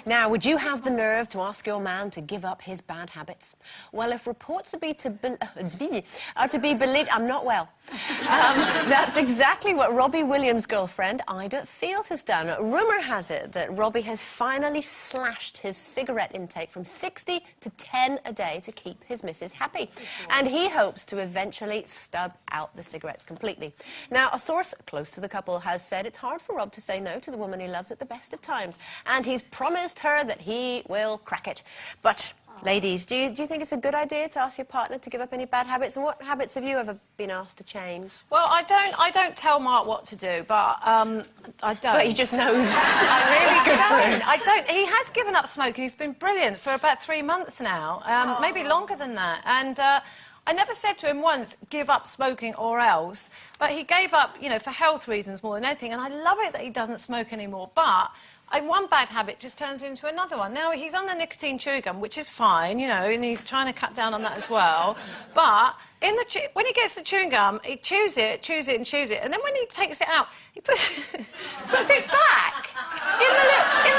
Now, would you have the nerve to ask your man to give up his bad habits? Well, if reports are to be believed, I'm not well. That's exactly what Robbie Williams' girlfriend, Ida Field, has done. Rumour has it that Robbie has finally slashed his cigarette intake from 60 to 10 a day to keep his missus happy. And he hopes to eventually stub out the cigarettes completely. Now, a source close to the couple has said it's hard for Rob to say no to the woman he loves at the best of times, and he's promised her that he will crack it. But, ladies, do you think it's a good idea to ask your partner to give up any bad habits? And what habits have you ever been asked to change? Well, I don't tell Mark what to do, but I don't. But he just knows. I don't. He has given up smoking. He's been brilliant for about 3 months now, maybe longer than that. And I never said to him once, give up smoking or else, but he gave up, you know, for health reasons more than anything, and I love it that he doesn't smoke anymore, but one bad habit just turns into another one. Now, he's on the nicotine chewing gum, which is fine, you know, and he's trying to cut down on that as well, but when he gets the chewing gum, he chews it, and then when he takes it out, he puts it back in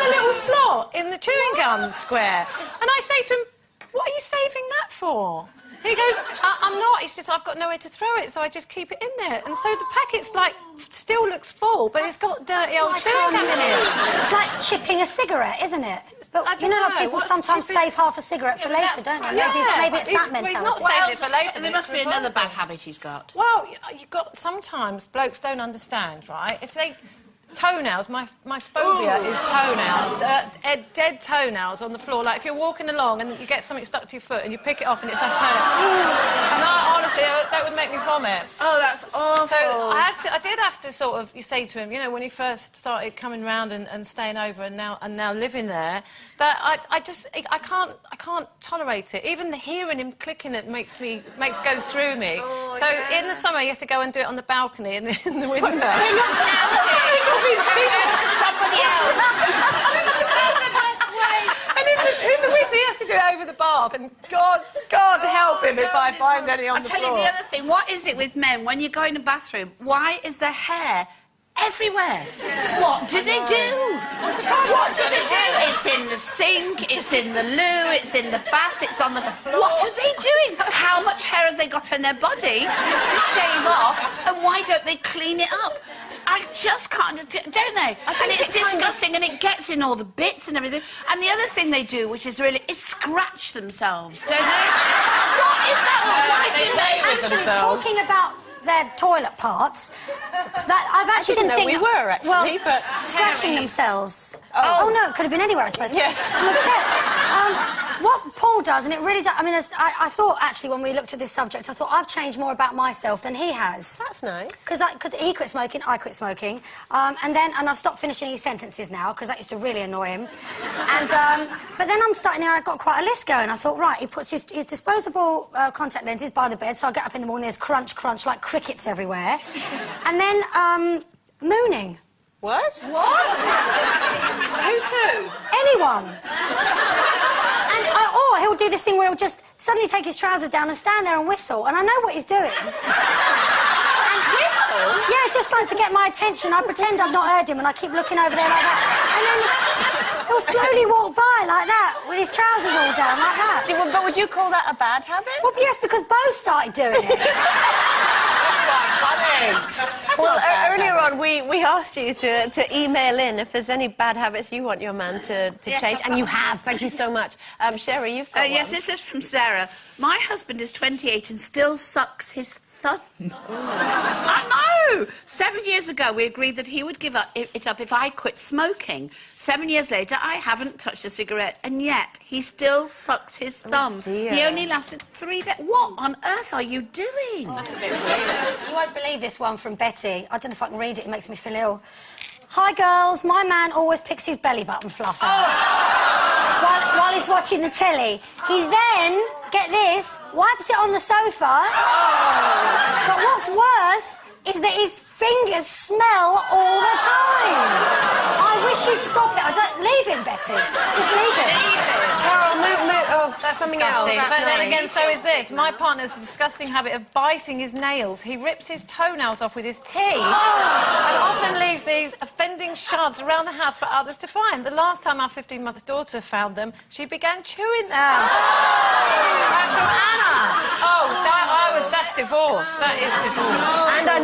the little slot in the chewing gum square. And I say to him, what are you saving that for? He goes, I'm not, it's just I've got nowhere to throw it, so I just keep it in there. And so the packet's, like, still looks full, but it's got dirty old chewing gum in it. It's like chipping a cigarette, isn't it? But you know how people sometimes save half a cigarette for later, don't they? Maybe it's that mentality. He's not saving it for later. There must be another bad habit he's got. Well, you've got... Sometimes blokes don't understand, right? If they... Toenails, my phobia is toenails. Dead toenails on the floor. Like, if you're walking along and you get something stuck to your foot and you pick it off and it's a toenail. And honestly, that would make me vomit. Oh, that's awful. So I did have to sort of, you say to him, you know, when he first started coming round and staying over and now living there, that I can't tolerate it. Even hearing him clicking it goes through me. Oh, so in the summer, he has to go and do it on the balcony in the winter. Somebody else. And in the winter, he has to do it over the bath, and God help him if I find any on the floor. I'll tell you the other thing. What is it with men when you go in a bathroom? Why is there hair everywhere? What do they do? What do they do? It's in the sink, it's in the loo, it's in the bath, it's on the floor. What are they doing? How much hair have they got on their body to shave off, and why don't they clean it up? I just can't, don't they? And it's disgusting, and it gets in all the bits and everything. And the other thing they do, which is really, is scratch themselves, don't they? What is that all right? They play with themselves. Talking about their toilet parts, that I actually didn't think we were, actually, well, but... scratching themselves. Oh, no, it could have been anywhere, I suppose. Yes. I'm obsessed. What Paul does, and it really does... I mean, I thought, actually, when we looked at this subject, I thought I've changed more about myself than he has. That's nice. Because he quit smoking, I quit smoking. And I've stopped finishing his sentences now, because that used to really annoy him. But then I've got quite a list going. I thought, right, he puts his disposable contact lenses by the bed, so I get up in the morning, there's crunch, crunch, like crickets everywhere. And then, mooning. What? What? Who to? Anyone. And, or he'll do this thing where he'll just suddenly take his trousers down and stand there and whistle, and I know what he's doing. And whistle? Yeah, just like to get my attention. I pretend I've not heard him and I keep looking over there like that. And then he'll slowly walk by like that, with his trousers all down like that. But would you call that a bad habit? Well, yes, because Bo started doing it. Well, earlier on, we asked you to email in if there's any bad habits you want your man to change, and you have. Thank you so much. Sherry, you've got one. Yes, this is from Sarah. My husband is 28 and still sucks his thumb. I know! 7 years ago, we agreed that he would give it up if I quit smoking. 7 years later, I haven't touched a cigarette, and yet he still sucks his thumb. Oh, dear. He only lasted 3 days. What on earth are you doing? That's a bit weird. You won't believe this one from Betty. I don't know if I can read it. It makes me feel ill. Hi, girls. My man always picks his belly button fluff out while he's watching the telly. He then, get this, wipes it on the sofa. But what's worse is that his fingers smell all the time. I wish he'd stop it. Leave him, Betty. Just leave him. Carol, that's something disgusting. else. But That's then nice. again, so is this. My partner's a disgusting habit of biting his nails. He rips his toenails off with his teeth and often leaves these offending shards around the house for others to find. The last time our 15-month daughter found them, she began chewing them. That's from Anna. Oh, that's divorce. That is divorce. And I